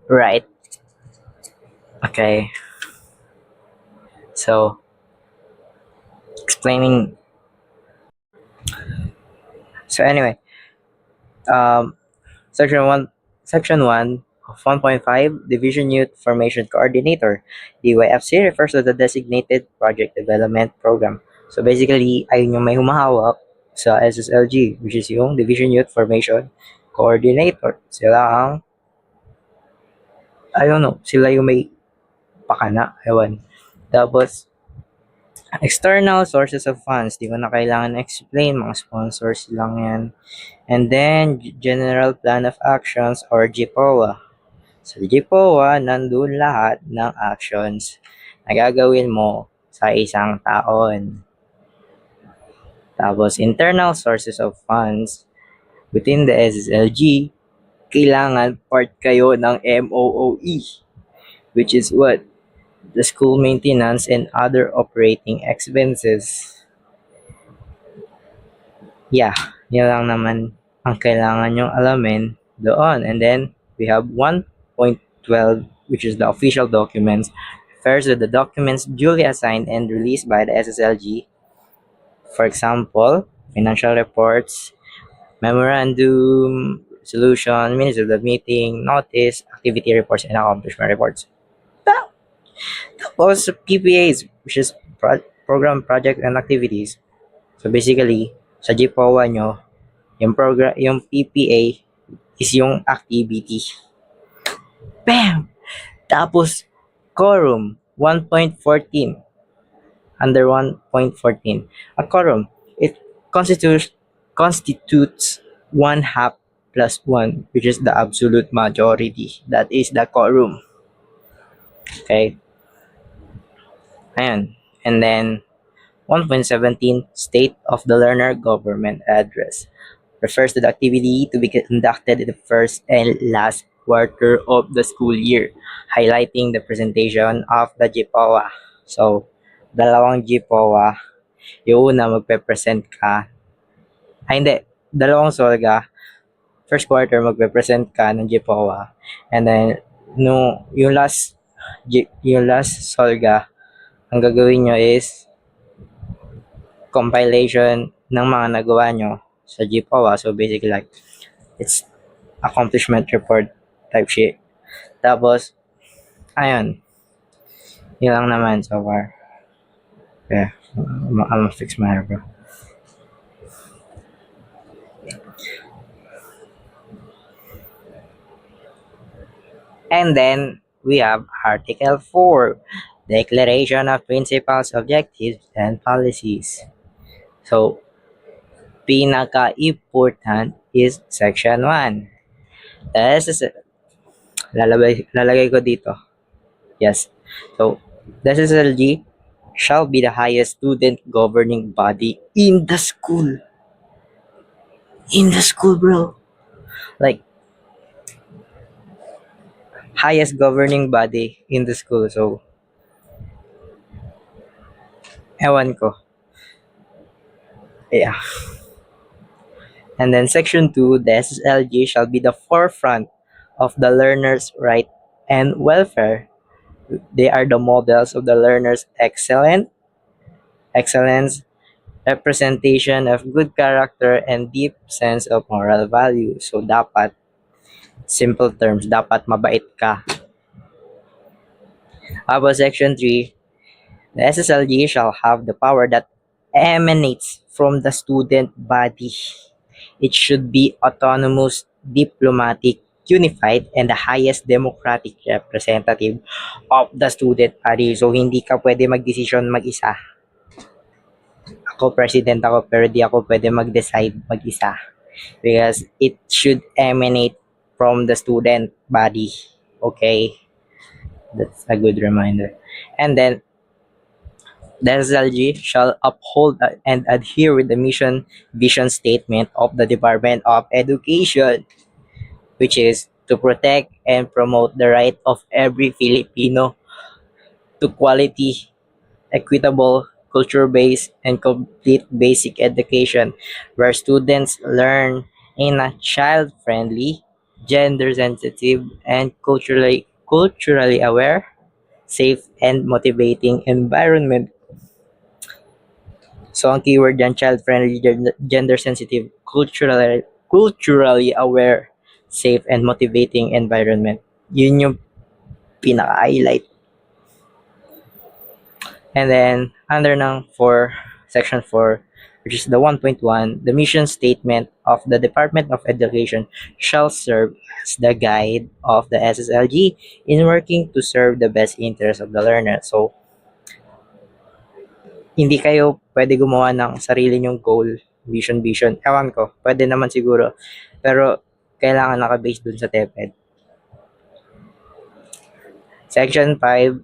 Right. Okay. So explaining. So anyway, um, section one, section one of 1.5, Division Youth Formation Coordinator. DYFC refers to the Designated Project Development Program. So basically, ayun yung may humahawak sa SSLG, which is yung Division Youth Formation Coordinator. Sila ang, I don't know, sila yung may pakana, ewan. Tapos, external sources of funds, di ko na kailangan explain, mga sponsors lang yan. And then, General Plan of Actions or GPOA. Sa GPOA, nandun lahat ng actions na gagawin mo sa isang taon. Tapos, internal sources of funds within the SSLG, kailangan part kayo ng MOOE, which is what? The school maintenance and other operating expenses. Yeah, yun lang naman ang kailangan yung alamin doon. And then, we have 1.12, which is the official documents, refers to the documents duly assigned and released by the SSLG. For example, financial reports, memorandum, resolution, minutes of the meeting, notice, activity reports, and accomplishment reports. Tapos, PPAs, which is program, project, and activities. So basically, sa GPOA nyo, yung PPA is yung activity. Bam! Tapos, quorum, 1.14. Under 1.14. A quorum, it constitutes one half plus one, which is the absolute majority. That is the quorum. Okay? Ayan. And then, 1.17, State of the Learner Government Address. Refers to the activity to be conducted in the first and last quarter of the school year, highlighting the presentation of the GPOA. So, dalawang GPOA, yung una magpe-present ka, hindi, dalawang SOLGA, first quarter magpe-present ka ng GPOA, and then, no, yung last SOLGA, ang gagawin nyo is compilation ng mga nagawa nyo sa GPOA. So basically like, it's accomplishment report type shit. Tapos, ayun. Yun lang naman so far. Yeah. I'm fix my hair, bro. And then, we have Article 4, Declaration of Principles, Objectives, and Policies. So, pinaka-important is Section 1. Lalagay ko dito. Yes. So, the SSLG shall be the highest student governing body in the school. In the school, bro. Like, highest governing body in the school. So, ewan ko. Yeah. And then Section 2, the SSLG shall be the forefront of the learner's right and welfare. They are the models of the learner's excellence, representation of good character, and deep sense of moral value. So, dapat, simple terms, dapat mabait ka. About Section 3, the SSLG shall have the power that emanates from the student body. It should be autonomous, diplomatic, unified, and the highest democratic representative of the student body. So, hindi ka pwede mag-decision mag-isa. Ako, president ako, pero di ako pwede mag-decide mag-isa. Because it should emanate from the student body. Okay? That's a good reminder. And then, the SSLG shall uphold and adhere with the mission vision statement of the Department of Education, which is to protect and promote the right of every Filipino to quality, equitable, culture-based, and complete basic education where students learn in a child-friendly, gender sensitive, and culturally aware, safe, and motivating environment. So ang keyword dyan, child-friendly, gender sensitive, culturally aware, safe, and motivating environment. Yun yung pinaka-highlight. And then, under ng section 4, which is the 1.1, the mission statement of the Department of Education shall serve as the guide of the SSLG in working to serve the best interest of the learner. So, hindi kayo pwede gumawa ng sarili nyong goal, vision. Ewan ko, pwede naman siguro. Pero, kailangan naka-base dun sa TEPED. Section 5,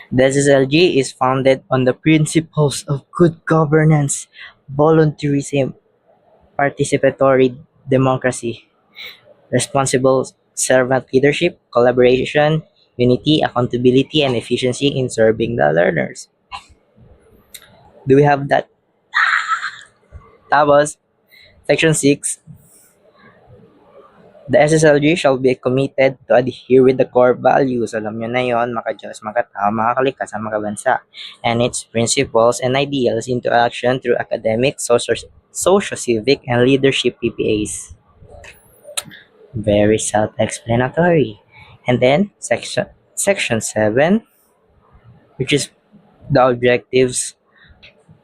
the SSLG is founded on the principles of good governance, volunteerism, participatory democracy, responsible servant leadership, collaboration, unity, accountability, and efficiency in serving the learners. Do we have that? Tapos, Section 6, the SSLG shall be committed to adhere with the core values. Alam nyo na yon, maka-Diyos, makatao, makakalikas, makabansa, and its principles and ideals into action through academic, socio-civic, and leadership PPAs. Very self-explanatory. And then, section 7, which is the objectives.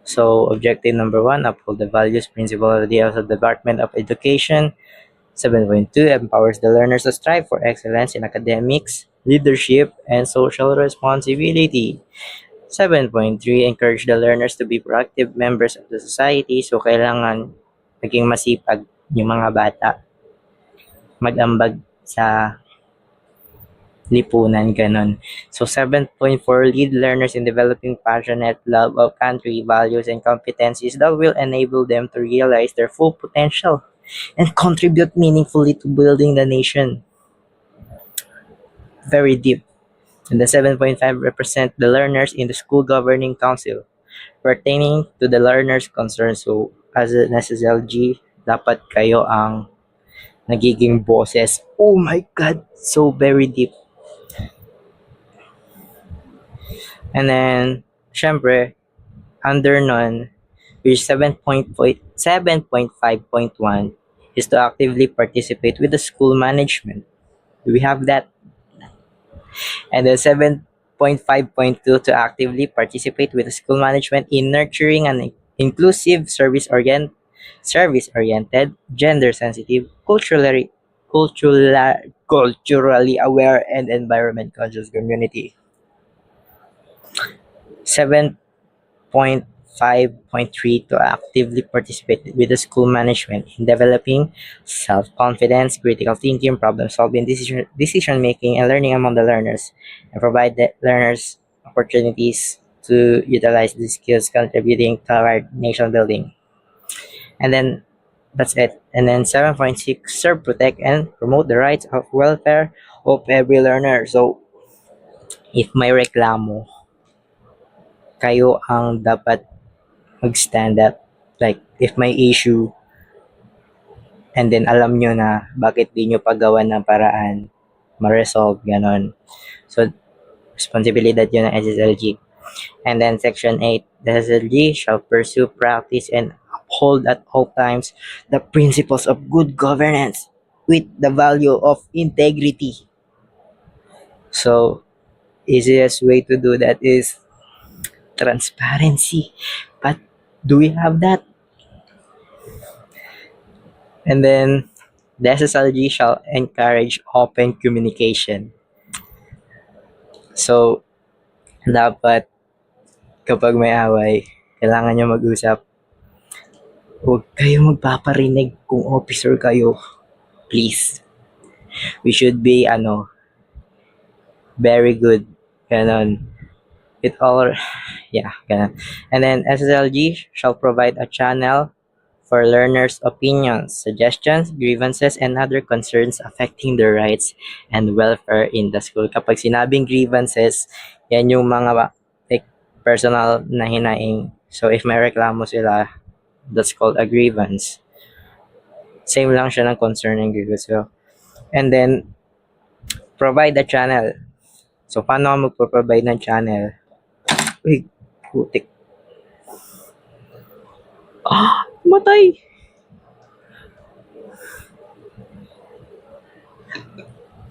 So, objective number 1, uphold the values, principles, and ideals of the Department of Education. 7.2 empowers the learners to strive for excellence in academics, leadership, and social responsibility. 7.3 encourage the learners to be proactive members of the society. So, kailangan maging masipag yung mga bata. Mag-ambag sa lipunan, ganon. So, 7.4 lead learners in developing passionate love of country, values, and competencies that will enable them to realize their full potential and contribute meaningfully to building the nation. Very deep. And the 7.5 represent the learners in the school governing council pertaining to the learners' concerns. So, as an SSLG, dapat kayo ang nagiging bosses. Oh my God! So very deep. And then, syempre, under nun, which 7.5.1 is to actively participate with the school management. Do we have that? And then 7.5.2 to actively participate with the school management in nurturing an inclusive, service-oriented, gender-sensitive, culturally aware, and environment-conscious community. 7.5.3 to actively participate with the school management in developing self-confidence, critical thinking, problem-solving, decision-making, and learning among the learners, and provide the learners opportunities to utilize these skills contributing toward nation building. And then that's it. And then 7.6, serve, protect, and promote the rights of welfare of every learner. So, if may reklamo, kayo ang dapat mag-stand up. Like, if may issue, and then alam nyo na bakit di nyo pagawa ng paraan, ma-resolve, ganon. So, responsibilidad yun ng SSLG. And then section 8, the SSLG shall pursue, practice, and uphold at all times the principles of good governance with the value of integrity. So, easiest way to do that is transparency. But do we have that? And then, the SSLG shall encourage open communication. So, dapat kapag may away, kailangan nyo mag-usap. Huwag kayo magpaparinig kung officer kayo. Please. We should be, very good. Ganon. Ganon. And then, SSLG shall provide a channel for learners' opinions, suggestions, grievances, and other concerns affecting their rights and welfare in the school. Kapag sinabing grievances, yan yung mga like, personal na hinaing. So, if may reklamo sila, that's called a grievance. Same lang siya ng concerning gigs. So, and then, provide a channel. So, paano ka magpo-provide ng channel? Uy, putik. Matay!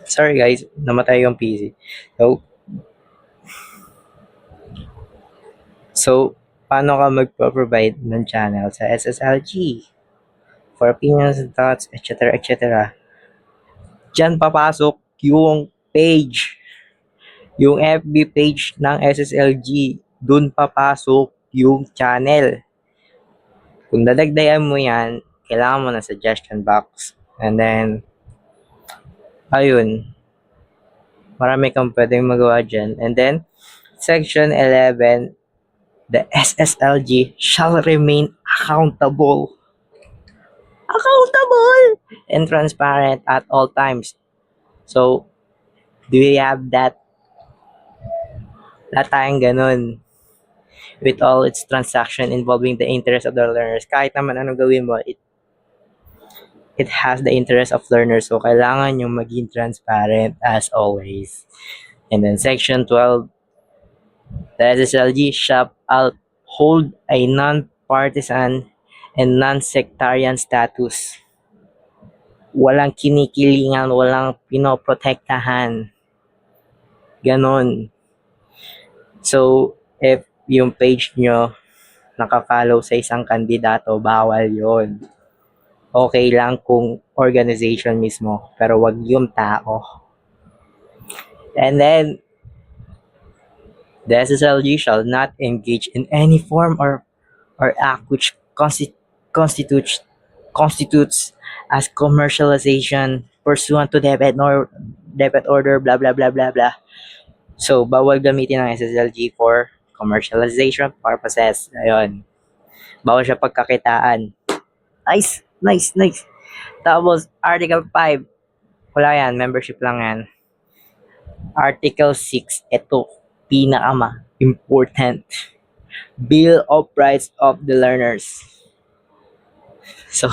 Sorry guys, namatay yung PC. So, paano ka magpo-provide ng channel sa SSLG? For opinions, thoughts, etc. etc. Diyan papasok yung page. Yung FB page ng SSLG. Doon papasok yung channel. Kung dadagdayan mo yan, kailangan mo na suggestion box. And then, ayun, marami kang pwedeng magawa dyan. And then, Section 11, the SSLG shall remain accountable and transparent at all times. So, do we have that? Lahat tayong ganun. With all its transaction involving the interest of the learners. Kahit naman anong gawin mo, it has the interest of learners. So, kailangan yung maging transparent as always. And then Section 12, the SSLG shall hold a non-partisan and non-sectarian status. Walang kinikilingan, walang pinoprotektahan. Ganon. So, if yung page nyo nakafollow sa isang kandidato, bawal yon. Okay lang kung organization mismo, pero wag yung tao. And then, the SSLG shall not engage in any form or act which constitutes as commercialization pursuant to debit order, blah blah blah blah blah. So, bawal gamitin ng SSLG for commercialization purposes. Ayun. Bawal siya pagkakitaan. Nice, nice, nice. Tapos, Article 5. Wala yan, membership lang yan. Article 6. Ito, pinaka-important. Bill of Rights of the Learners. So,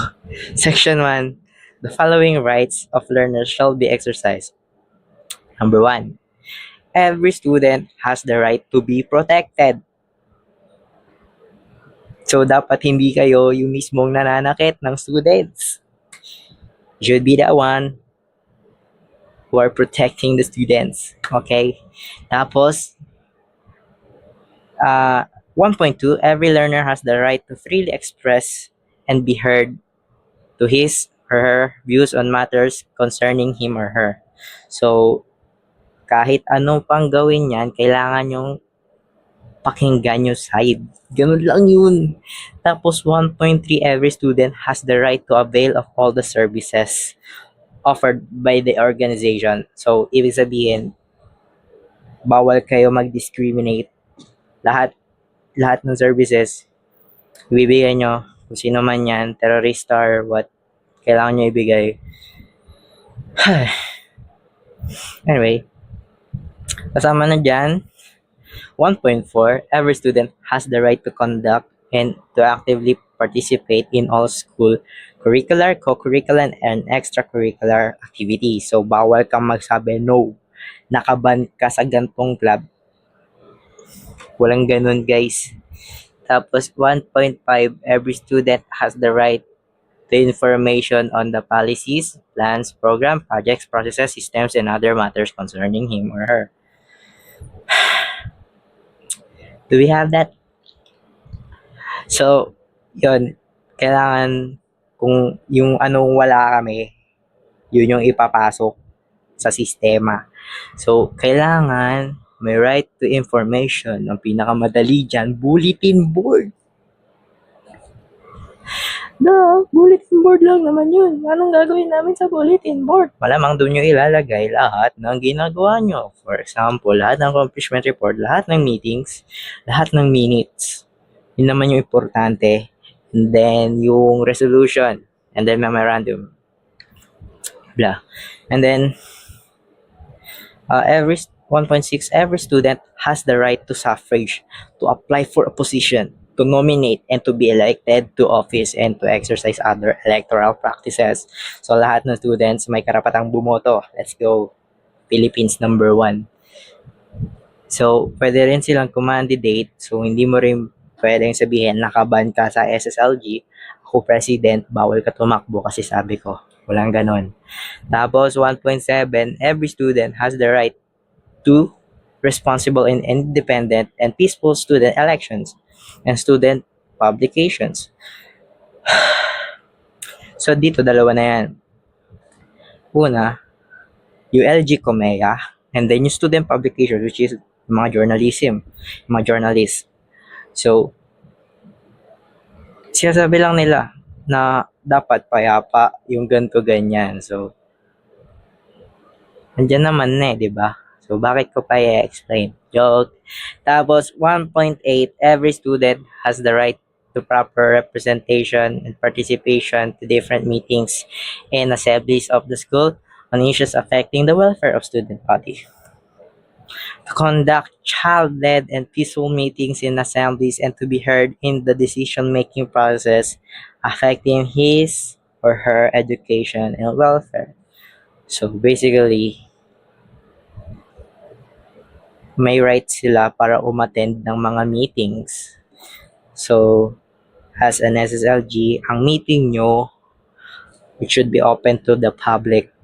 Section 1. The following rights of learners shall be exercised. Number 1. Every student has the right to be protected. So, dapat hindi kayo yung mismong nananakit ng students. You should be the one who are protecting the students. Okay? Tapos, 1.2, every learner has the right to freely express and be heard to his or her views on matters concerning him or her. So, kahit anong pang gawin yan, kailangan yung pakinggan yung side. Ganun lang yun. Tapos 1.3, every student has the right to avail of all the services offered by the organization. So, ibig sabihin, bawal kayo mag-discriminate. Lahat ng services, ibibigay nyo. Kung sino man yan, terrorista or what, kailangan nyo ibigay. Anyway, kasama na dyan, 1.4, every student has the right to conduct and to actively participate in all school curricular, co-curricular, and extracurricular activities. So, bawal kang magsabi no. Nakaban ka sa gantong club. Walang ganun, guys. Tapos, 1.5, every student has the right to information on the policies, plans, program, projects, processes, systems, and other matters concerning him or her. Do we have that? So, yun. Kailangan, kung yung anong wala kami, yun yung ipapasok sa sistema. So, kailangan may right to information. Ang pinakamadali dyan, bulletin board. Bulletin board lang naman yun. Anong gagawin namin sa bulletin board? Malamang doon nyo ilalagay lahat ng ginagawa nyo. For example, lahat ng accomplishment report, lahat ng meetings, lahat ng minutes. Yun naman yung importante. And then, yung resolution. And then, memorandum. Blah. And then, every 1.6, every student has the right to suffrage, to apply for a position, to nominate and to be elected to office and to exercise other electoral practices. So lahat ng students may karapatang bumoto. Let's go. Philippines #1. So, pwede rin silang kumandidate. So, hindi mo rin pwedeng sabihin nakaban ka sa SSLG. Ako president, bawal ka tumakbo kasi sabi ko. Walang ganon. Tapos, 1.7, every student has the right to responsible and independent and peaceful student elections and student publications. So, dito dalawa na yan. Una, ULG Comea, and then yung student publication, which is mga journalism, mga journalists. So, sinasabi lang nila na dapat payapa yung ganto ganyan. So, andyan naman na di ba? So, bakit ko pa i-explain? Joke. Tapos, 1.8, every student has the right to proper representation and participation to different meetings and assemblies of the school on issues affecting the welfare of student body. To conduct child-led and peaceful meetings in assemblies and to be heard in the decision-making process affecting his or her education and welfare. So basically, may right sila para umattend ng mga meetings. So, as an SSLG, ang meeting nyo, it should be open to the public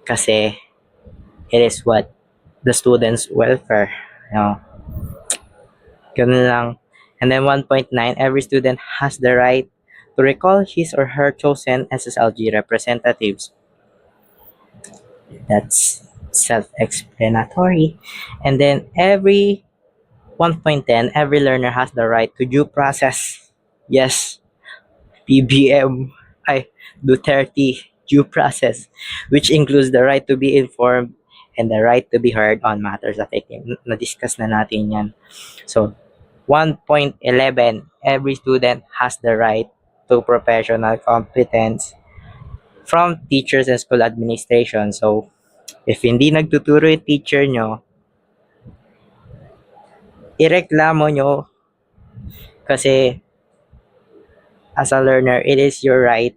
kasi it is what? The students' welfare. You know? Ganun lang. And then 1.9, every student has the right to recall his or her chosen SSLG representatives. That's self-explanatory. And then every 1.10, every learner has the right to due process. Yes, PBM, Duterte due process, which includes the right to be informed and the right to be heard on matters affecting. Na-discuss na natin yan. So, 1.11, every student has the right to professional competence from teachers and school administration. So, if hindi nagtuturo yung teacher nyo, ireklamo nyo kasi as a learner, it is your right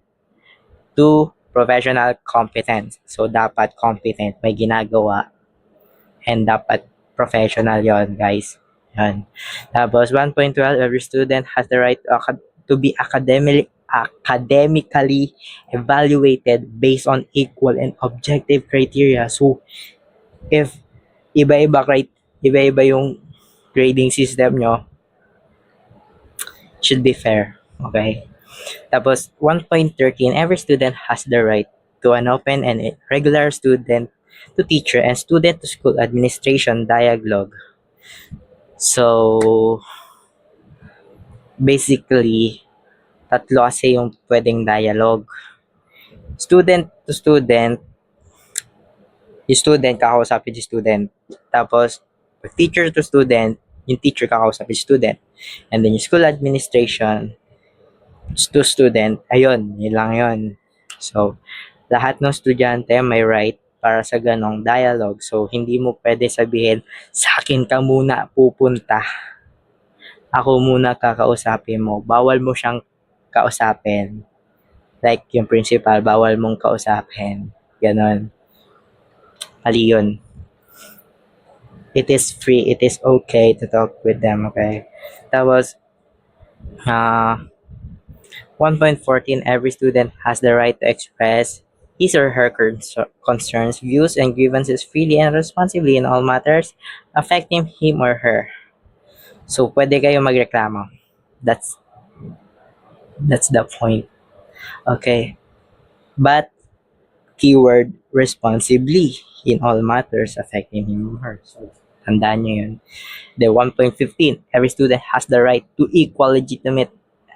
to professional competence. So, dapat competent, may ginagawa, and dapat professional yon guys. Yan. Tapos, 1.12, every student has the right to be academically evaluated based on equal and objective criteria. So, if iba-iba yung grading system nyo, should be fair. Okay? Tapos, 1.13, every student has the right to an open and regular student to teacher and student to school administration dialogue. So, basically, tatlo kasi yung pwedeng dialogue. Student to student, yung student kakausapin yung student. Tapos, teacher to student, yung teacher kakausapin yung student. And then yung school administration to student, ayun, yun lang yun. So, lahat ng estudyante may right para sa ganong dialogue. So, hindi mo pwede sabihin, sa akin ka muna pupunta. Ako muna kakausapin mo. Bawal mo siyang kausapin. Like yung principal, bawal mong kausapin. Ganon. Mali yun. It is free. It is okay to talk with them, okay? Tapos, 1.14, every student has the right to express his or her concerns, views, and grievances freely and responsibly in all matters affecting him or her. So, pwede kayo magreklamo. That's the point. Okay. But, keyword, responsibly in all matters affecting him or her. So, tandaan nyo yun. The 1.15, every student has the right to equal, legitimate,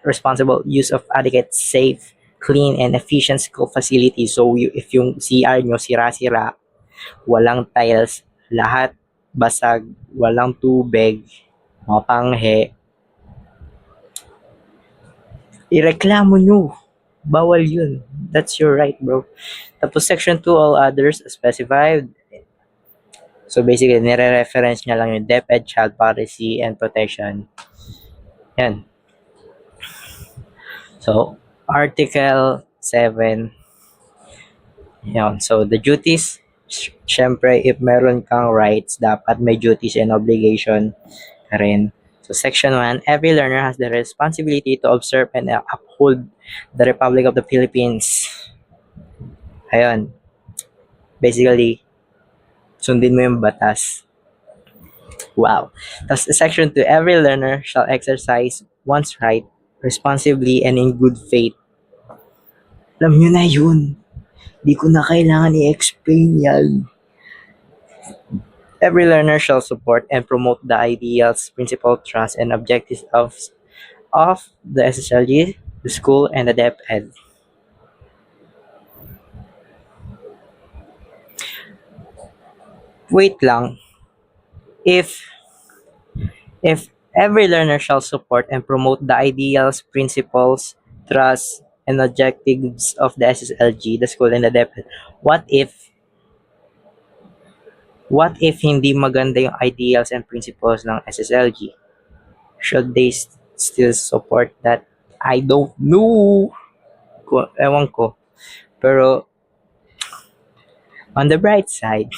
responsible use of adequate, safe, clean, and efficient school facilities. So, if yung CR nyo sira-sira, walang tiles, lahat basag, walang tubig, mapanghe, ireklamo nyo. Bawal yun. That's your right, bro. Tapos section 2, all others specified. So basically, nire-reference niya lang yung DepEd Child Policy and Protection. Yan. So, Article 7, yun. So, the duties, syempre, if meron kang rights, dapat may duties and obligation ka rin. So, Section 1, every learner has the responsibility to observe and uphold the Republic of the Philippines. Ayun, basically, sundin mo yung batas. Wow. Tapos, Section 2, every learner shall exercise one's right responsibly and in good faith. Alam nyo na yun. Di ko na kailangan i-explain yan. Every learner shall support and promote the ideals, principles, trust, and objectives of the SSLG, the school, and the DepEd. Wait lang. If every learner shall support and promote the ideals, principles, trust, and objectives of the SSLG, the school, and the DepEd, what if hindi maganda yung ideals and principles ng SSLG? Should they still support that? I don't know. Ewan ko. Pero, on the bright side,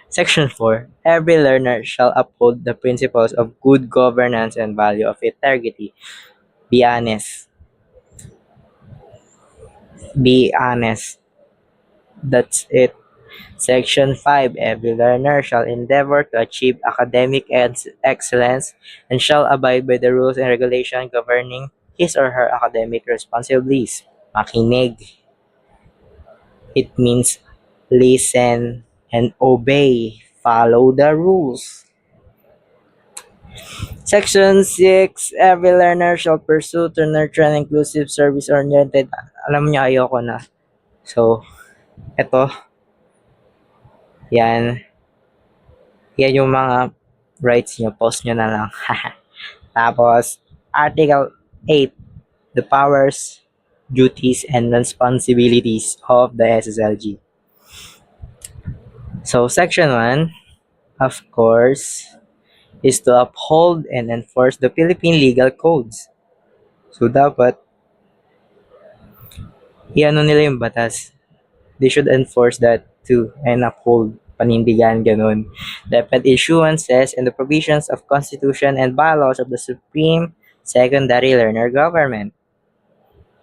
Section 4, every learner shall uphold the principles of good governance and value of integrity. Be honest. Be honest. That's it. Section 5, every learner shall endeavor to achieve academic excellence and shall abide by the rules and regulations governing his or her academic responsibilities. Makinig. It means listen and obey. Follow the rules. Section 6, every learner shall pursue to nurture an inclusive service-oriented. Alam niyo, ayoko na. So, eto, yan. Yan yung mga rights nyo. Post nyo na lang. Tapos, Article 8, the powers, duties, and responsibilities of the SSLG. So, Section 1, of course, is to uphold and enforce the Philippine legal codes. So, dapat, i-ano nila yung batas. They should enforce that too and uphold, panindigan, ganun. Dapat issuances and the provisions of Constitution and bylaws of the Supreme Secondary Learner Government.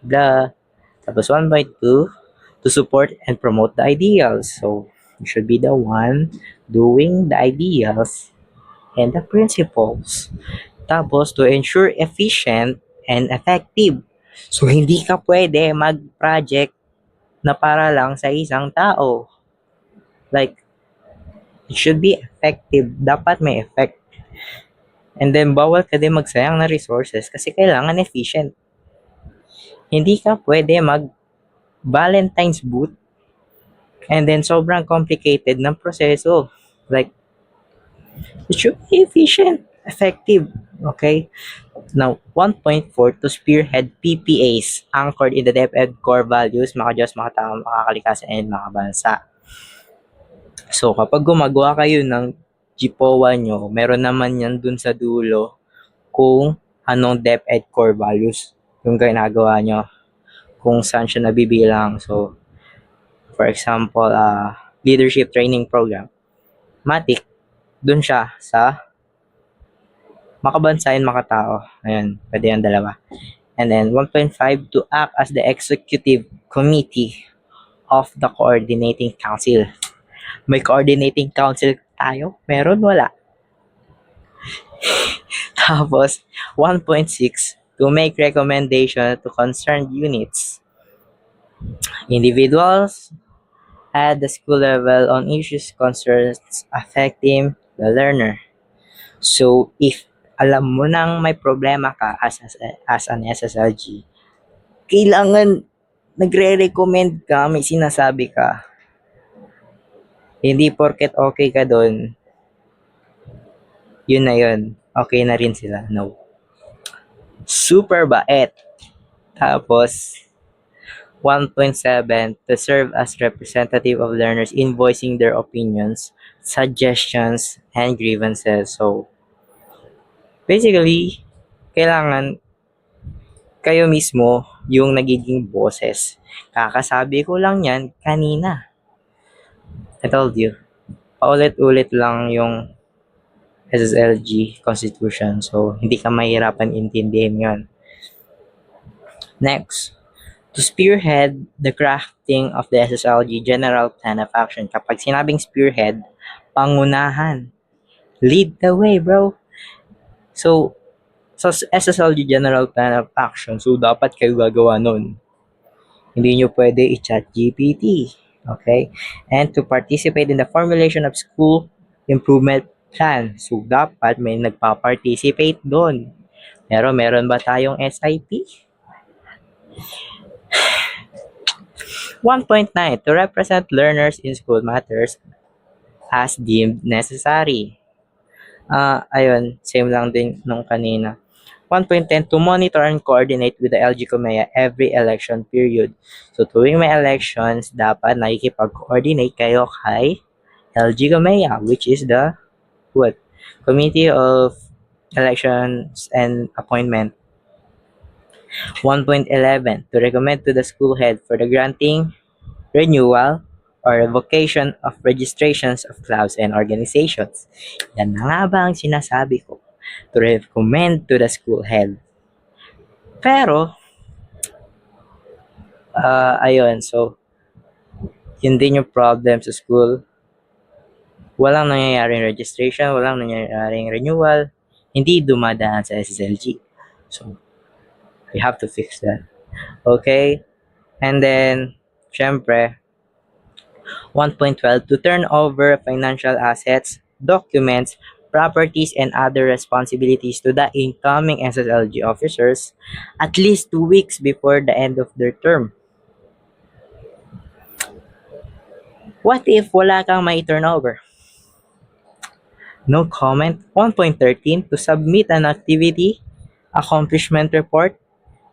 Tapos 1.2, to support and promote the ideals. So, you should be the one doing the ideals and the principles. Tapos, to ensure efficient and effective. So, hindi ka pwede mag-project na para lang sa isang tao. Like, it should be effective. Dapat may effect. And then, bawal ka din magsayang na resources kasi kailangan efficient. Hindi ka pwede mag-Valentine's boot and then sobrang complicated ng proseso. Like, it should be efficient, effective. Okay? Now, 1.4, to spearhead PPAs anchored in the DepEd core values, makadiyos, makatao, makakalikasan, and makabansa. So, kapag gumagawa kayo ng GPOA nyo, meron naman yan dun sa dulo kung anong DepEd core values yung ginagawa nyo, kung saan siya nabibilang. So, for example, leadership training program. Matik, dun siya sa makabansa and makatao. Ayun, pwede yung dalawa. And then 1.5, to act as the executive committee of the coordinating council. May coordinating council tayo? Meron? Wala. Tapos, 1.6, to make recommendation to concerned units, individuals at the school level on issues concerns affecting the learner. So, if alam mo nang may problema ka as an SSLG, kailangan nagre-recommend ka, may sinasabi ka. Hindi porket okay ka doon, yun na yun. Okay na rin sila. No. Super bait. Tapos, 1.7, to serve as representative of learners in voicing their opinions, suggestions, and grievances. So, basically, kailangan kayo mismo yung nagiging boses. Kakasabi ko lang yan kanina. I told you. Paulit-ulit lang yung SSLG Constitution. So, hindi ka mahirapan intindihin yon. Next, to spearhead the crafting of the SSLG General Plan of Action. Kapag sinabing spearhead, pangunahan. Lead the way, bro. So, sa SSLG General Plan of Action, so dapat kayo gagawa nun. Hindi nyo pwede i-chat GPT. Okay? And to participate in the formulation of school improvement plan. So, dapat may nagpa-participate doon. Pero meron ba tayong SIP? 1.9. To represent learners in school matters as deemed necessary. Ayun, same lang din nung kanina. 1.10. To monitor and coordinate with the LG Comea every election period. So, tuwing may elections, dapat nakikipag-coordinate kayo kay LG Comea, which is the what? Committee of Elections and Appointment. 1.11. To recommend to the school head for the granting, renewal, or revocation of registrations of clubs and organizations. Yan na nga ba ang sinasabi ko? To recommend to the school head. Pero, ayun, so, yun din yung problem sa school. Walang nangyayaring registration, walang nangyayaring renewal, hindi dumadaan sa SSLG. So, we have to fix that. Okay? And then, syempre, 1.12, to turn over financial assets, documents, properties, and other responsibilities to the incoming SSLG officers at least 2 weeks before the end of their term. What if wala kang may turnover? No comment. 1.13, to submit an activity accomplishment report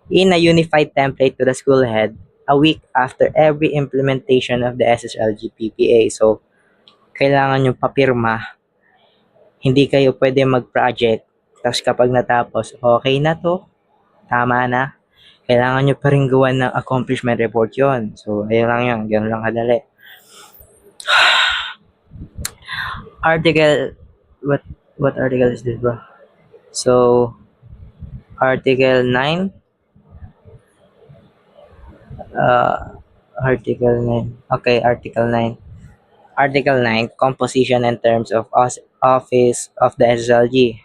in a unified template to the school head a week after every implementation of the SSLG PPA. So, kailangan yung papirma. Hindi kayo pwede mag-project. Tapos kapag natapos, okay na to. Tama na. Kailangan nyo pa rin gawan ng accomplishment report yon. So, ayun lang yun. Ganun lang kadali. Article, what article is this, bro? So, Article 9. Article 9. Okay, Article 9. Article 9, composition and terms of office of the SSLG.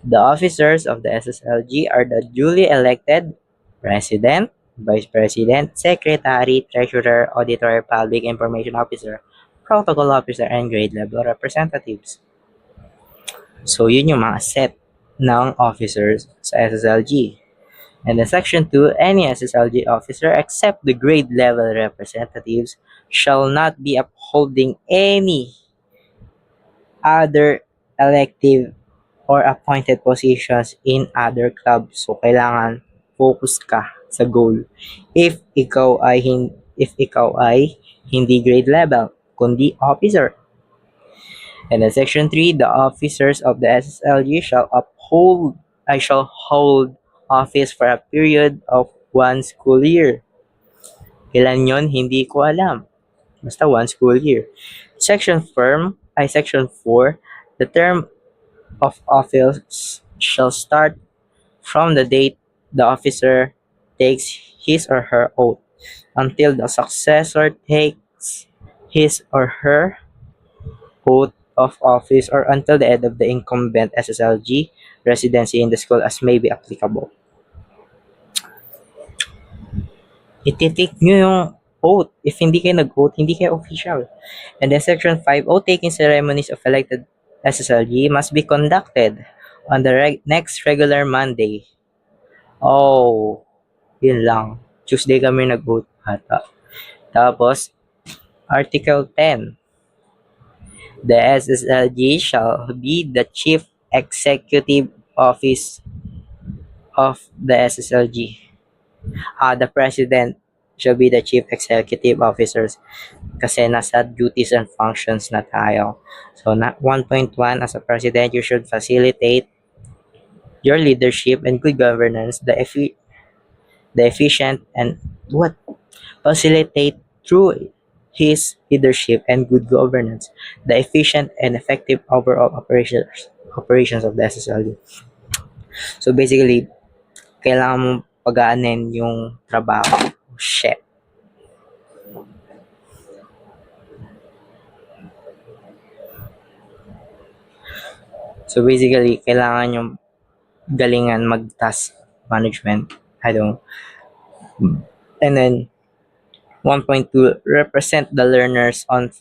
The officers of the SSLG are the duly elected President, Vice President, Secretary, Treasurer, Auditor, Public Information Officer, Protocol Officer, and grade level representatives. So, yun yung mga set ng officers sa SSLG. And in Section 2, any SSLG officer except the grade level representatives shall not be upholding any other elective or appointed positions in other clubs. So, kailangan focus ka sa goal. If ikaw ay hindi grade level, kundi officer. And in Section 3, the officers of the SSLG shall hold office for a period of 1 school year. Ilan yon? Hindi ko alam. Basta 1 school year. Section 4, the term of office shall start from the date the officer takes his or her oath until the successor takes his or her oath of office or until the end of the incumbent SSLG residency in the school as may be applicable. Ititik nyo yung oath. If hindi kayo nag-oath, hindi kayo official. And then Section 5, oath-taking ceremonies of elected SSLG must be conducted on the next regular Monday. Oh, yun lang. Tuesday kami nag-oath ata. Tapos, Article 10. The SSLG shall be the Chief Executive Office of the SSLG. The President shall be the Chief Executive Officers kasi nasa duties and functions na tayo. So, 1.1, as a President, you should facilitate your leadership and good governance, the the efficient and what facilitate through his leadership and good governance the efficient and effective overall operations of the SSLU. So basically, kailangan mong pagaanin yung trabaho. Shit. So basically, kailangan yung galingan mag-task management. I don't. And then 1.2 represent the learners on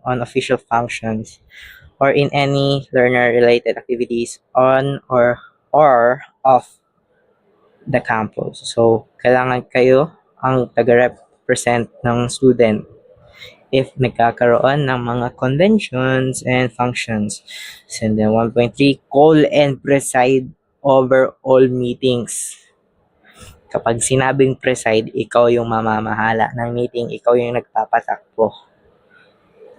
official functions or in any learner related activities on or off the campus. So kailangan kayo ang taga-represent ng student if nagkakaroon ng mga conventions and functions. And then 1.3 call and preside over all meetings. Kapag sinabing preside, ikaw yung mamamahala ng meeting, ikaw yung nagpapatakbo.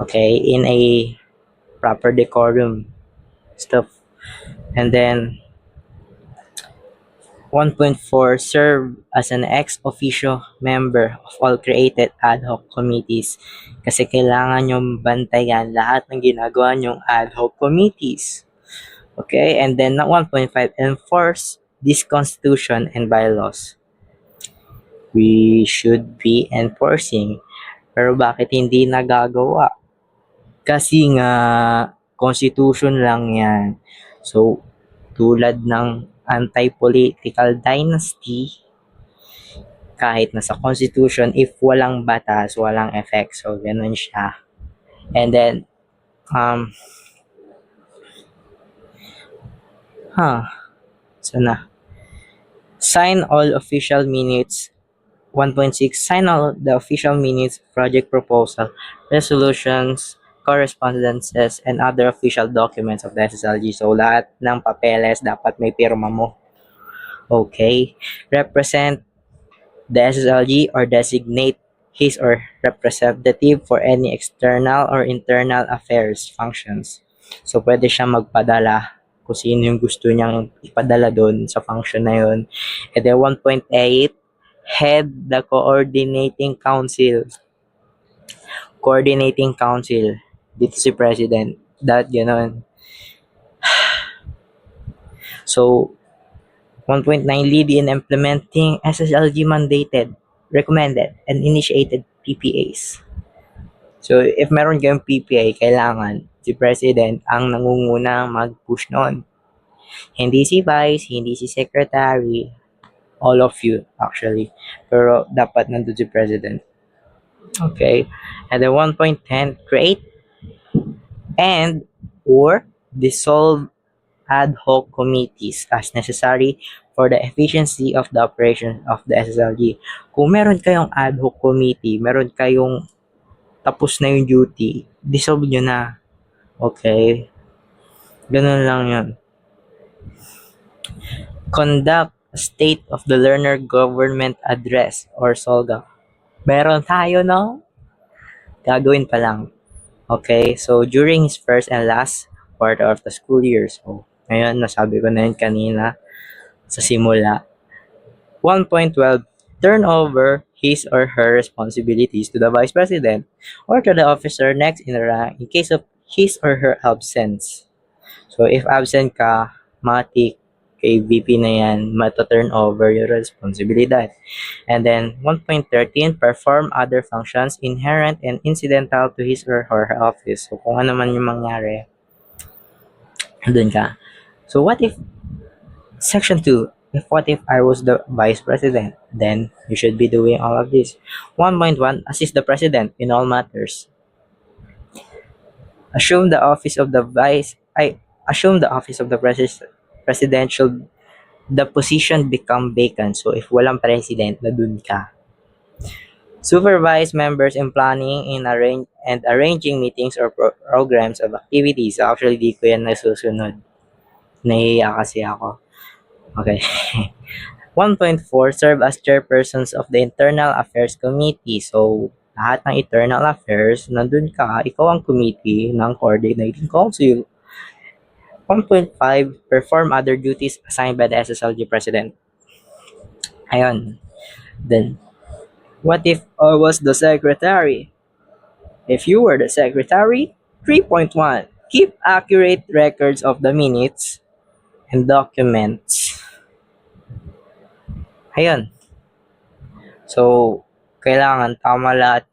Okay, in a proper decorum stuff. And then 1.4 serve as an ex officio member of all created ad hoc committees kasi kailangan yung bantayan lahat ng ginagawa yung ad hoc committees. Okay, and then 1.5 enforce this constitution and bylaws. We should be enforcing, pero bakit hindi nagagawa? Kasi nga constitution lang yan. So tulad ng anti-political dynasty, kahit nasa constitution, if walang batas, walang effect. So ganun siya. And then so na sign all official minutes. 1.6 sign all the official minutes, project proposal, resolutions, correspondences, and other official documents of the SSLG. So lahat ng papeles dapat may pirma mo. Okay. Represent the SSLG or designate his or representative for any external or internal affairs functions. So pwede siya magpadala kung sino yung gusto niyang ipadala doon sa function na yun. And then 1.8 head the coordinating council. Coordinating council. Dito si president. That gano'n. So 1.9 lead in implementing SSLG mandated, recommended, and initiated PPAs. So if meron kayong PPA, kailangan si president ang nangunguna mag-push noon. Hindi si vice, hindi si secretary, all of you actually. Pero dapat nandun si president. Okay. And then 1.10, create and or dissolve ad hoc committees as necessary for the efficiency of the operation of the SSLG. Kung meron kayong ad hoc committee, meron kayong tapos na yung duty, dissolve nyo na. Okay? Ganun lang yun. Conduct a State of the Learner Government Address or SOLGA. Meron tayo, no? Gagawin pa lang. Okay? So, during his first and last quarter of the school year. So, ngayon, nasabi ko na yun kanina sa simula. 1.12, turn over his or her responsibilities to the Vice President or to the officer next in rank in case of his or her absence. So, if absent ka, matik, kay VP na yan, mata-turn over your responsibilidad. And then, 1.13, perform other functions inherent and incidental to his or her office. So, kung ano man yung mangyari, doon ka. So, what if, section 2, what if I was the vice president? Then, you should be doing all of this. 1.1, assist the president in all matters. Assume the office of the presidential, the position become vacant. So, if walang president, na dun ka. Supervise members in planning and arranging meetings or programs of activities. Actually, di ko yan nasusunod. Nahihiya kasi ako. Okay. 1.4, serve as chairpersons of the Internal Affairs Committee. So, lahat ng internal affairs, nandun ka, ikaw ang committee ng coordinating council. 1.5, perform other duties assigned by the SSLG president. Ayun. Then, what if I was the secretary? If you were the secretary, 3.1. Keep accurate records of the minutes and documents. Ayun. So, kailangan tama lahat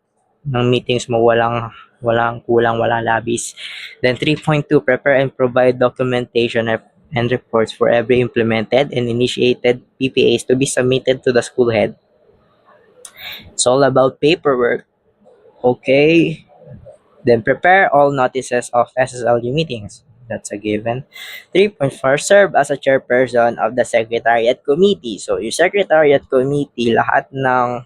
ng meetings mo, walang kulang, walang labis. Then 3.2, prepare and provide documentation and reports for every implemented and initiated PPAs to be submitted to the school head. It's all about paperwork. Okay. Then prepare all notices of SSLG meetings. That's a given. 3.4, serve as a chairperson of the Secretariat Committee. So, yung Secretariat Committee, lahat ng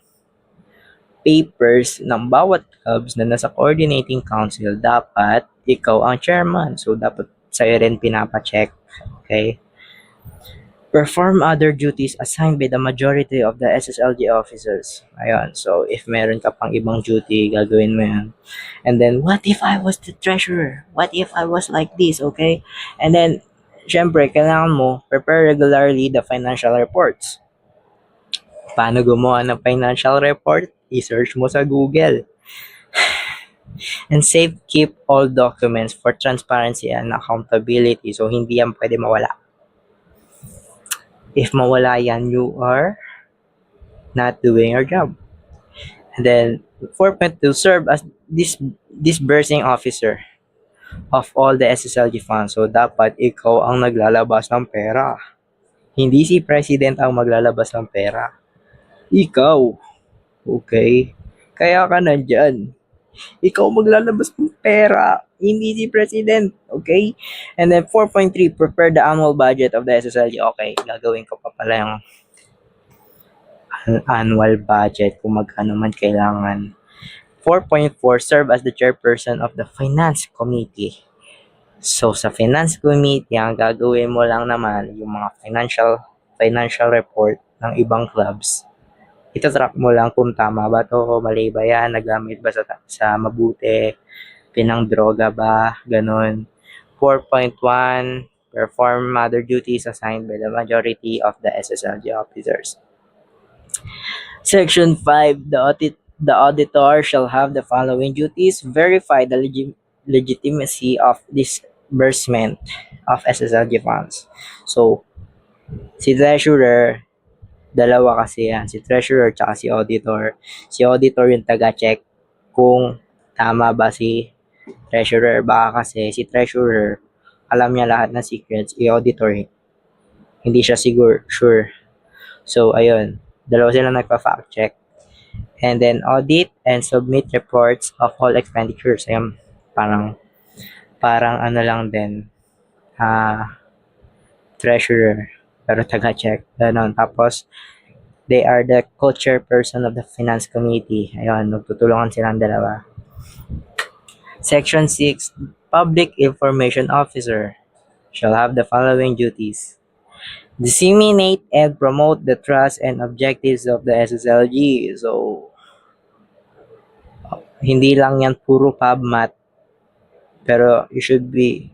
papers ng bawat clubs na nasa coordinating council, dapat ikaw ang chairman. So, dapat sa'yo rin pinapacheck. Okay? Perform other duties assigned by the majority of the SSLG officers. Ayun. So, if meron ka pang ibang duty, gagawin mo yan. And then, what if I was the treasurer? What if I was like this? Okay? And then, syempre, kailangan mo prepare regularly the financial reports. Paano gumawa ng financial report? I-search mo sa Google. And keep all documents for transparency and accountability. So, hindi yan pwede mawala. If mawala yan, you are not doing your job. And then, 4.2, serve as disbursing officer of all the SSLG funds. So, dapat ikaw ang naglalabas ng pera. Hindi si President ang maglalabas ng pera. Ikaw. Okay? Kaya ka nandyan. Ikaw maglalabas ng pera. Hindi si President. Okay? And then 4.3, prepare the annual budget of the SSLG. Okay, gagawin ko pa pala yung annual budget kung magkano man kailangan. 4.4, serve as the chairperson of the Finance Committee. So, sa Finance Committee, ang gagawin mo lang naman yung mga financial report ng ibang clubs. Itatrack mo lang kung tama ba to, mali ba yan, nagamit ba sa mabuti, pinang-droga ba, ganun. 4.1, perform other duties assigned by the majority of the SSLG officers. Section 5, the auditor shall have the following duties: verify the legitimacy of disbursement of SSLG funds. So, si treasurer, dalawa kasi yan, si treasurer tsaka si auditor. Si auditor yung taga-check kung tama ba si treasurer. Baka kasi si treasurer, alam niya lahat ng secrets, i-auditor, hindi siya sure. So, ayun, dalawa sila nagpa-fact check. And then, audit and submit reports of all expenditures. Ayun, parang ano lang din, treasurer, pero taga-check. Ganon. Tapos, they are the co-chairperson of the Finance Committee. Ayun, magtutulungan silang dalawa. Section 6, Public Information Officer shall have the following duties: disseminate and promote the trust and objectives of the SSLG. So, hindi lang yan puro PubMat, pero you should be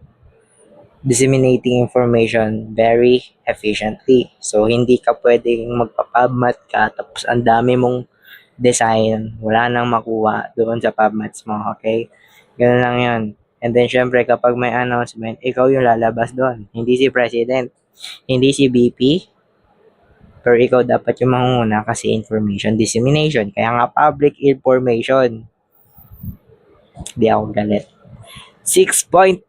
disseminating information very efficiently. So, hindi ka pwedeng magpa-PubMat ka tapos ang dami mong design, wala nang makuha doon sa PubMats mo, okay? Ganun lang yun. And then, syempre, kapag may announcement, ikaw yung lalabas doon. Hindi si President, hindi si BP, pero ikaw dapat yung mangunguna kasi information dissemination. Kaya nga, public information. Di ako galit. 6.2,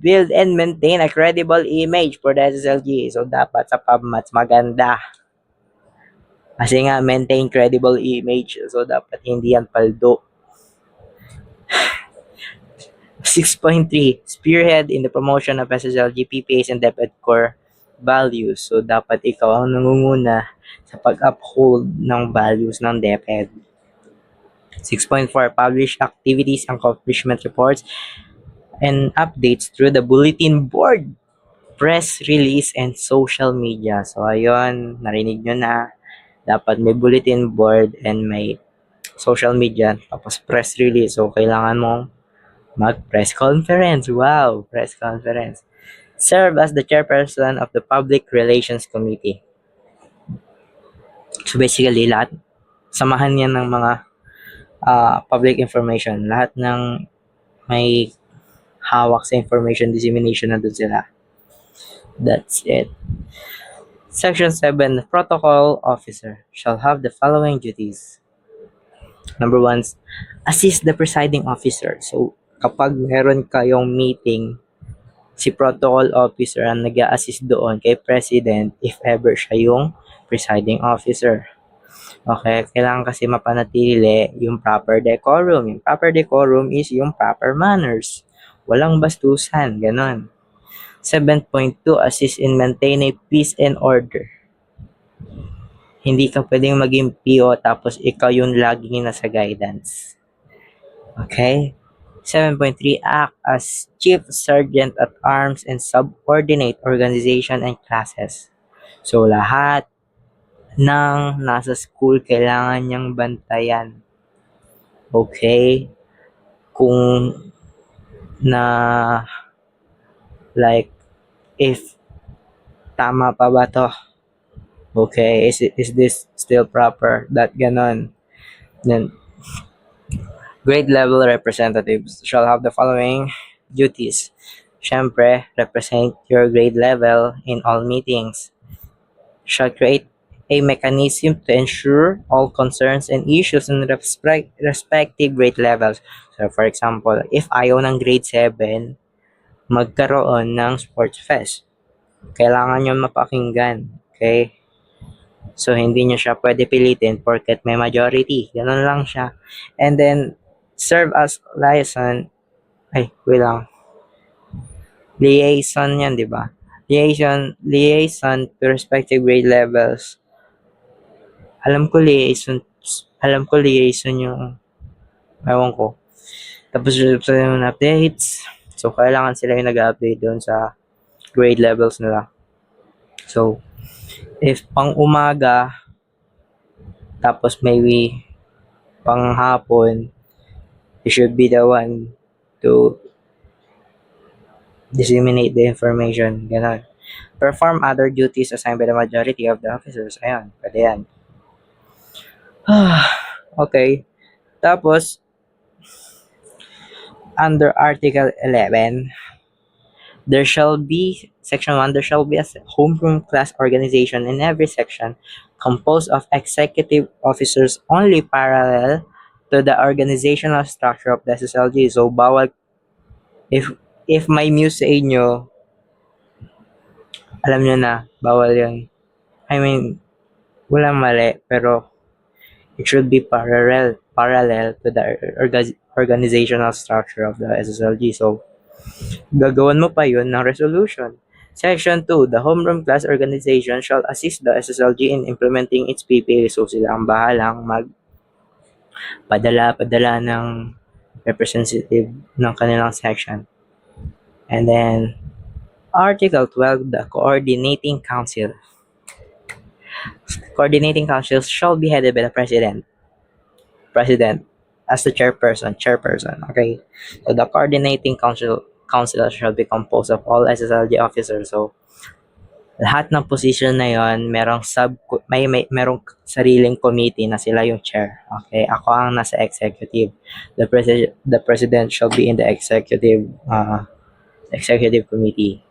build and maintain a credible image for the SSLG. So, dapat sa PubMats maganda. Kasi nga, maintain credible image. So, dapat hindi yan paldo. 6.3, spearhead in the promotion of SSLG PPAs and DepEd core values. So, dapat ikaw ang nangunguna sa pag-uphold ng values ng DepEd. 6.4, publish activities, accomplishment reports, and updates through the bulletin board, press release, and social media. So, ayun, narinig nyo na. Dapat may bulletin board and may social media, tapos press release. So, kailangan mong mag-press conference. Wow, press conference. Serve as the chairperson of the Public Relations Committee. So basically, lahat, samahan yan ng mga public information. Lahat ng may hawak sa information dissemination, nandun sila. That's it. Section 7, the protocol officer shall have the following duties. Number 1, assist the presiding officer. So, kapag meron kayong meeting, si protocol officer ang nag-a-assist doon kay president if ever siya yung presiding officer. Okay, kailangan kasi mapanatili yung proper decorum. Yung proper decorum is yung proper manners. Walang bastusan, ganon. 7.2, assist in maintaining peace and order. Hindi ka pwedeng maging PO tapos ikaw yung laging nasa guidance. Okay? 7.3, act as Chief Sergeant at Arms and subordinate organization and classes. So, lahat ng nasa school kailangan niyang bantayan. Okay? Kung na like if tama pa ba to? Okay, is this still proper? That ganon. Then grade level representatives shall have the following duties. Syempre, represent your grade level in all meetings. Shall create a mechanism to ensure all concerns and issues in respective grade levels. So, for example, if ayaw ng grade 7, magkaroon ng sports fest. Kailangan nyo mapakinggan. Okay? So, hindi nyo siya pwede pilitin porket may majority. Ganun lang siya. And then, serve as liaison. Liaison yan, di ba? Liaison to respective grade levels. Alam ko liaison yung, ewan ko. Tapos, yung updates. So, kailangan sila yung nag-update doon sa grade levels nila. So, if pang umaga, tapos maybe pang hapon, you should be the one to disseminate the information. Ganon. Perform other duties assigned by the majority of the officers. Ayan, pwede yan. Okay. Tapos, under Article 11, there shall be, Section 1, there shall be a homeroom class organization in every section composed of executive officers only parallel to the organizational structure of the SSLG. So, bawal, if may muse sa inyo, alam nyo na, bawal yun. I mean, walang mali, pero it should be parallel to the organizational structure of the SSLG. So, gagawan mo pa yun ng resolution. Section 2, the homeroom class organization shall assist the SSLG in implementing its PPA. So, sila ang bahalang magpadala ng representative ng kanilang section. And then, Article 12, the coordinating council. Coordinating council shall be headed by the president as the chairperson. Okay, so the coordinating council shall be composed of all SSLG officers. So, lahat ng position na yon merong merong sariling committee na sila yung chair. Okay, ako ang nasa executive. The president shall be in the executive committee.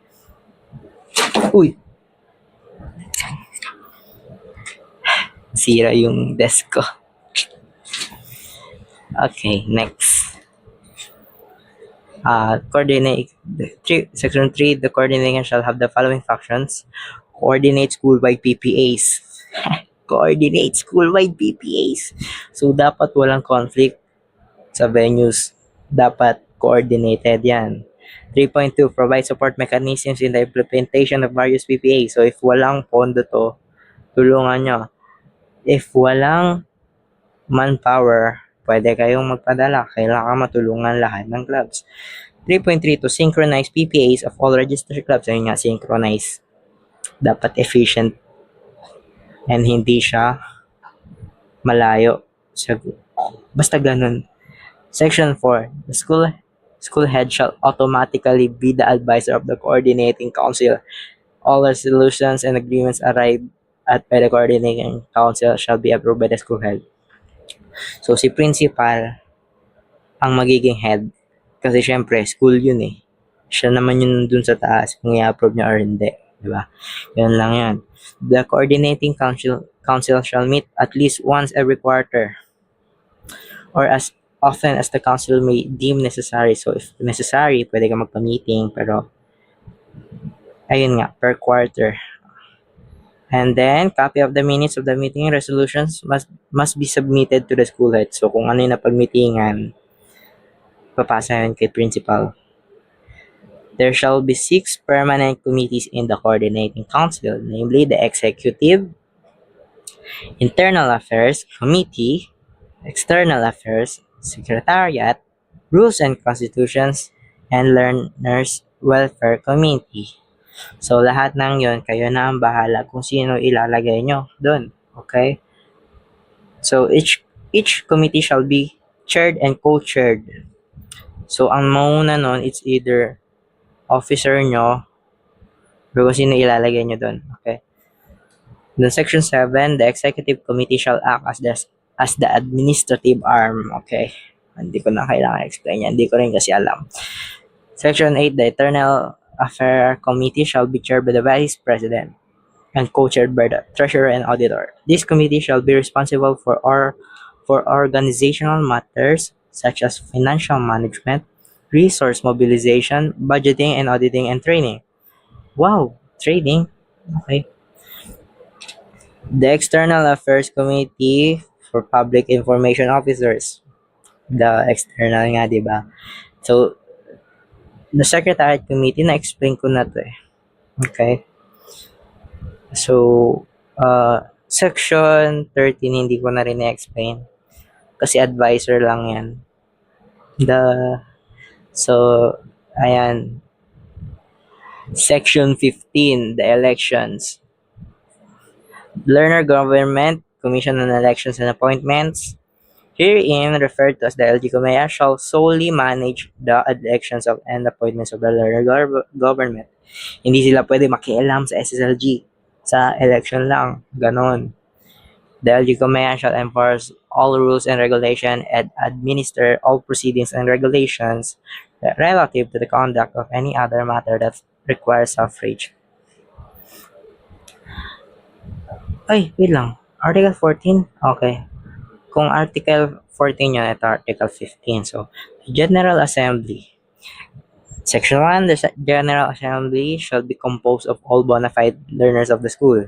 Uy! Sira yung desk ko. Okay, next. Section 3, the coordination shall have the following functions. Coordinate school-wide PPAs. Coordinate school-wide PPAs. So, dapat walang conflict sa venues. Dapat coordinated yan. 3.2, provide support mechanisms in the implementation of various PPAs. So, if walang pondo to, tulungan nyo. If walang manpower, pwede kayong magpadala. Kailangan matulungan lahat ng clubs. 3.3, to synchronize PPAs of all registered clubs. Ayun nga, synchronize. Dapat efficient and hindi siya malayo. Basta ganun. Section 4, the school head shall automatically be the advisor of the coordinating council. All resolutions and agreements at by the coordinating council shall be approved by the school head. So, si principal ang magiging head. Kasi syempre, school yun eh. Siya naman yun dun sa taas kung i-approve niya or hindi. Diba? Yun lang yun. The coordinating council shall meet at least once every quarter or as often as the council may deem necessary. So, if necessary, pwede ka magpa-meeting. Pero, ayun nga, per quarter. And then, copy of the minutes of the meeting resolutions must be submitted to the school head. So, kung ano yung napag-meetingan, papasa yun kay principal. There shall be 6 permanent committees in the coordinating council, namely the Executive, Internal Affairs Committee, External Affairs, Secretariat, Rules and Constitutions, and Learners Welfare Committee. So, lahat ng yon kayo na ang bahala kung sino ilalagay nyo doon. Okay? So, each committee shall be chaired and co-chaired. So, ang mauna nun, it's either officer nyo or kung sino ilalagay nyo doon. Okay? Then Section 7, the Executive Committee shall act as the administrative arm. Okay? Hindi ko na kailangan explain yan. Hindi ko rin kasi alam. Section 8, the Internal Affairs Committee shall be chaired by the Vice President and co-chaired by the Treasurer and Auditor. This committee shall be responsible for organizational matters such as financial management, resource mobilization, budgeting and auditing, and training. Wow, training. Okay. The External Affairs Committee for Public Information Officers. The external nga, di ba? So, the Secretariat Committee, na-explain ko na to eh. Okay? So, Section 13, hindi ko na rin na-explain. Kasi advisor lang yan. So, ayan. Section 15, the elections. Learner Government, Commission on Elections and Appointments, herein referred to as the LG Comea, shall solely manage the elections and appointments of the learner government. Hindi sila pwede makialam sa SSLG. Sa election lang. Ganon. The LG Comea shall enforce all rules and regulation and administer all proceedings and regulations relative to the conduct of any other matter that requires suffrage. Ay, wait lang. Article 14? Okay. Kung Article 14 yun, ito Article 15. So, General Assembly. Section 1, the General Assembly shall be composed of all bona fide learners of the school.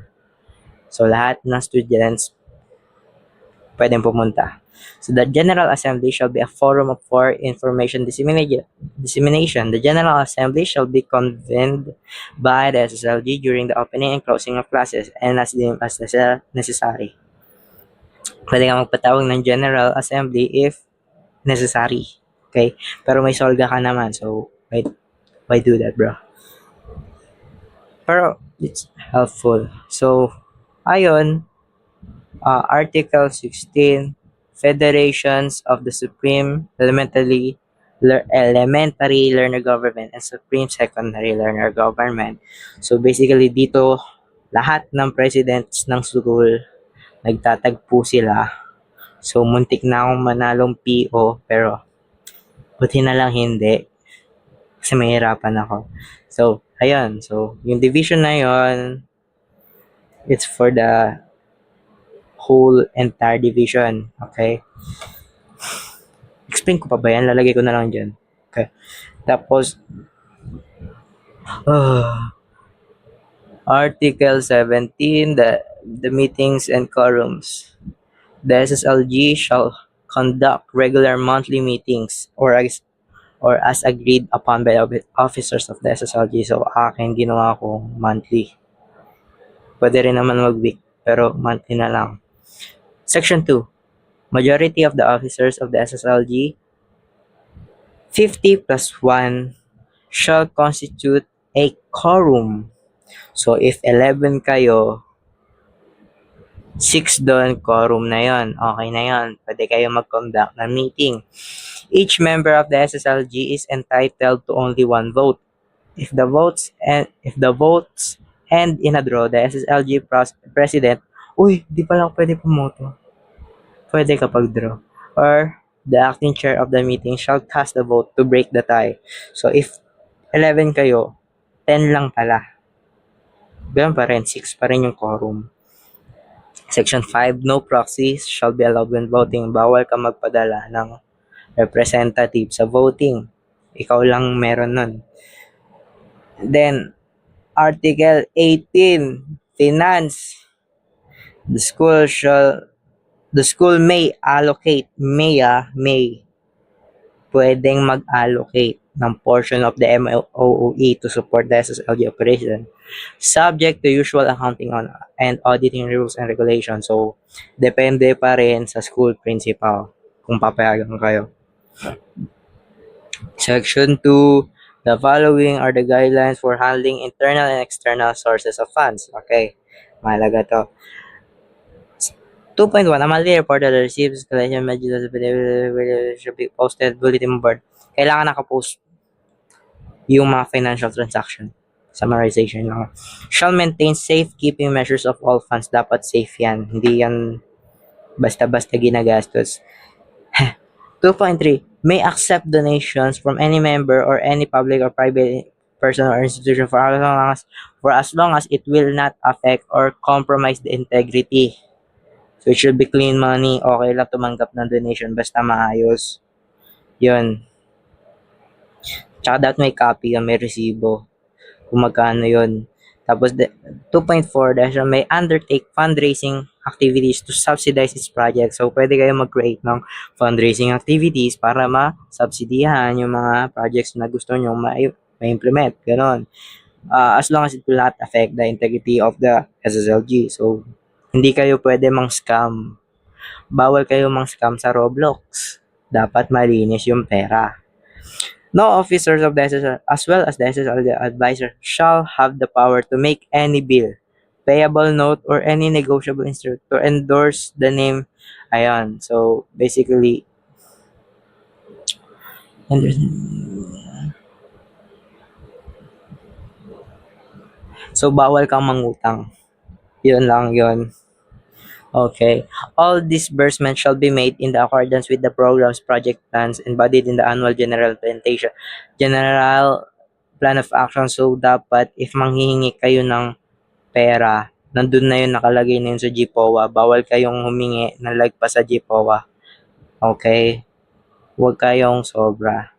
So, lahat ng students pwedeng pumunta. So, the General Assembly shall be a forum for information dissemination. The General Assembly shall be convened by the SSLG during the opening and closing of classes and as necessary. Pwede ka magpatawag ng General Assembly if necessary. Okay? Pero may solga ka naman. So, why do that, bro? Pero, it's helpful. So, ayun, Article 16, Federations of the Supreme Elementary Learner Government and Supreme Secondary Learner Government. So, basically, dito, lahat ng presidents ng school, nagtatagpo sila. So, muntik na akong manalong PO, pero buti na lang hindi. Kasi mahirapan ako. So, ayun. So, yung division na yun, it's for the whole entire division. Okay? Explain ko pa ba yan? Lalagay ko na lang dyan. Okay. Tapos, Article 17, the meetings and quorums. The SSLG shall conduct regular monthly meetings or as agreed upon by officers of the SSLG. So, akin ginawa ko monthly. Pwede rin naman mag-week, pero monthly na lang. Section 2. Majority of the officers of the SSLG, 50 plus 1, shall constitute a quorum. So, if 11 kayo, 6 doon, quorum na yon. Okay na yon. Pwede kayo mag-conduct ng meeting. Each member of the SSLG is entitled to only one vote. If the votes and in a draw, the SSLG president, uy, di pala ako pwede pumoto. Pwede kapag draw. Or the acting chair of the meeting shall cast the vote to break the tie. So if 11 kayo, 10 lang pala. Ganun pa rin, 6 pa rin yung quorum. Section 5, no proxies shall be allowed when voting. Bawal ka magpadala ng representative sa voting. Ikaw lang meron nun. Then, Article 18, finance. The school may allocate, may, pwedeng mag-allocate ng portion of the MOOE to support the SSLG operation, subject to usual accounting on and auditing rules and regulations. So, depende pa rin sa school principal kung papayagan kayo. Section 2, the following are the guidelines for handling internal and external sources of funds. Okay, mahalaga to. 2.1, a monthly report that receives collection messages should be posted bulletin board. Kailangan nakapost yung mga financial transaction. Summarization lang. Shall maintain safekeeping measures of all funds. Dapat safe yan. Hindi yan basta-basta ginagastos. 2.3, may accept donations from any member or any public or private person or institution for as long as it will not affect or compromise the integrity. So it should be clean money. Okay lang tumanggap ng donation basta maayos. Yun. Tsaka dapat may copy, may resibo. Kung magkano yun. Tapos 2.4, dahil may undertake fundraising activities to subsidize its project. So pwede kayo mag-create ng fundraising activities para ma-subsidihan yung mga projects na gusto nyo ma-implement. Ganon. As long as it will not affect the integrity of the SSLG. So, hindi kayo pwede mang-scam. Bawal kayo mang-scam sa Roblox. Dapat malinis yung pera. No officers of the SSL as well as the SSL advisor shall have the power to make any bill, payable note, or any negotiable instrument to endorse the name. Ayan. So, basically, so bawal kang mangutang. Yun lang yun. Okay. All disbursements shall be made in the accordance with the program's project plans embodied in the annual general presentation. General plan of action. So, dapat if manghihingi kayo ng pera, nandun na yun, nakalagay na yun sa GPOA. Bawal kayong humingi ng lagpas sa GPOA. Okay? Huwag kayong sobra.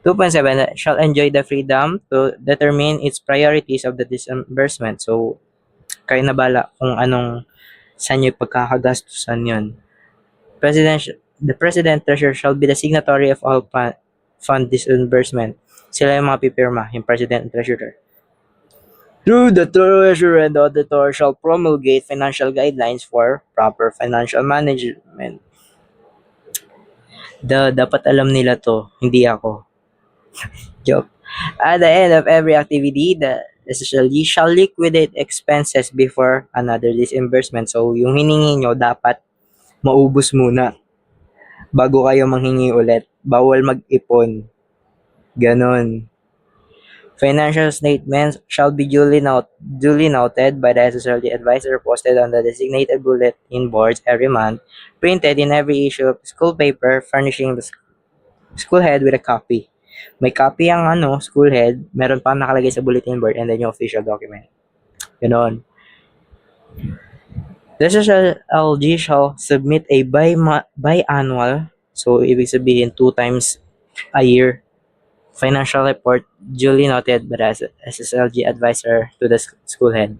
2.7, shall enjoy the freedom to determine its priorities of the disbursement. So, kayo na bala kung anong saan nyo pagkakagastusan yun. The President Treasurer shall be the signatory of all fund disbursement. Sila yung mga pipirma, yung President and Treasurer. Through the Treasurer and the Auditor shall promulgate financial guidelines for proper financial management. Dapat alam nila to, hindi ako. Joke. At the end of every activity, the SSLG shall liquidate expenses before another disbursement. So, yung hiningi nyo, dapat maubos muna bago kayo manghingi ulit. Bawal mag-ipon. Ganon. Financial statements shall be duly noted by the SSLG advisor, posted on the designated bulletin boards every month, printed in every issue of school paper, furnishing the school head with a copy. May copy ang school head, meron pa nakalagay sa bulletin board, and then yung official document. Ganon. The SSLG shall submit a biannual, so ibig sabihin 2 times a year, financial report duly noted by the SSLG advisor to the school head.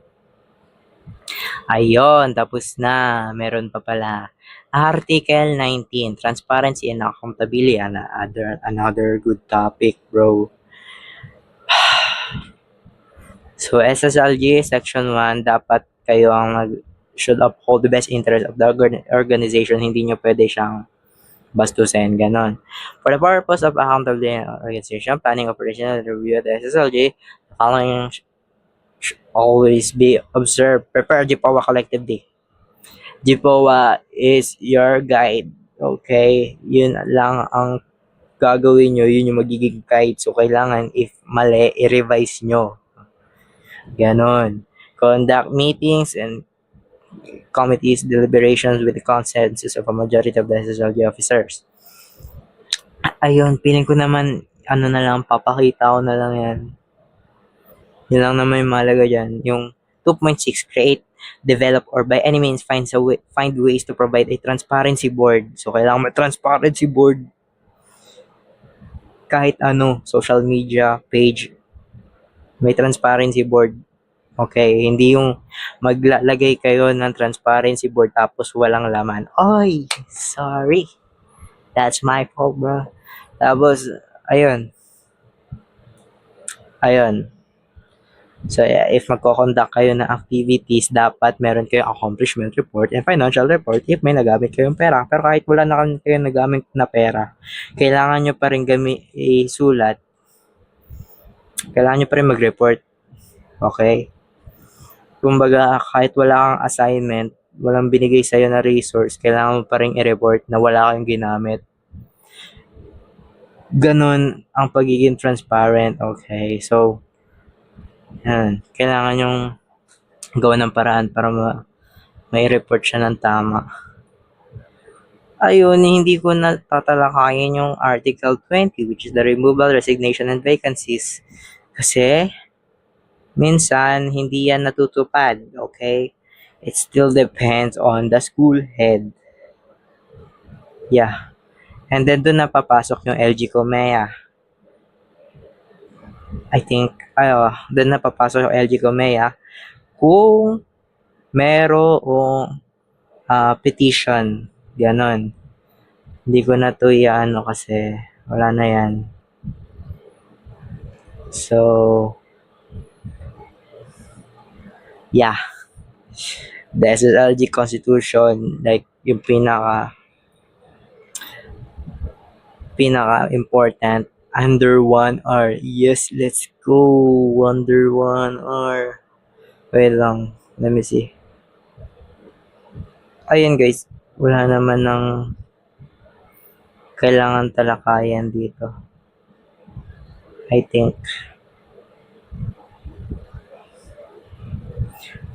Ayon, tapos na. Meron pa pala. Article 19, Transparency and Accountability. Another good topic, bro. So, SSLG, Section 1, dapat kayo ang should uphold the best interest of the organization. Hindi nyo pwede siyang bastusin, ganon. For the purpose of accountability organization, planning, operational, review of the SSLG, the following should always be observed. Prepare GPOA Collective Day. GPOA is your guide. Okay? Yun lang ang gagawin nyo. Yun yung magiging guide. So, kailangan if mali, i-revise nyo. Ganon. conduct meetings and committees deliberations with the consensus of a majority of the SSLG officers. Ayun, feeling ko naman, ano na lang, papakita ko na lang yan. Yun lang naman yung mahalaga dyan. Yung 2.6, create, develop, or by any means find ways to provide a transparency board. So, kailangan may transparency board. Kahit ano, social media page, may transparency board. Okay, hindi yung maglalagay kayo ng transparency board tapos walang laman. Oy, sorry. That's my fault, bro. Tapos, ayun. Ayun. So, if magko-conduct kayo ng activities, dapat meron kayong accomplishment report and financial report if may nagamit kayong pera. Pero kahit wala na kayong nagamit na pera, kailangan nyo pa rin isulat. Kailangan nyo pa rin mag-report. Okay? Kumbaga, kahit wala kang assignment, walang binigay sa'yo na resource, kailangan mo pa rin i-report na wala kang ginamit. Ganun ang pagiging transparent. Okay? So, yan. Kailangan yung gawa ng paraan para may report siya ng tama. Ayun, hindi ko natatalakayin yung Article 20, which is the removal, resignation, and vacancies. Kasi, minsan, hindi yan natutupad, okay? It still depends on the school head. Yeah. And then, doon na papasok yung LG Comea. I think, doon na papasok yung LG Comea kung merong petition. Ganon. Hindi ko na to kasi wala na yan. So, yeah. The SSLG Constitution, like yung pinaka important, under 1R. Yes, let's go. Under 1R. Wait lang. Let me see. Ayun guys, wala naman ng kailangan talakayan dito. I think.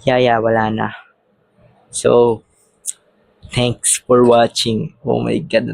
Yeah, wala na. So, thanks for watching. Oh my God,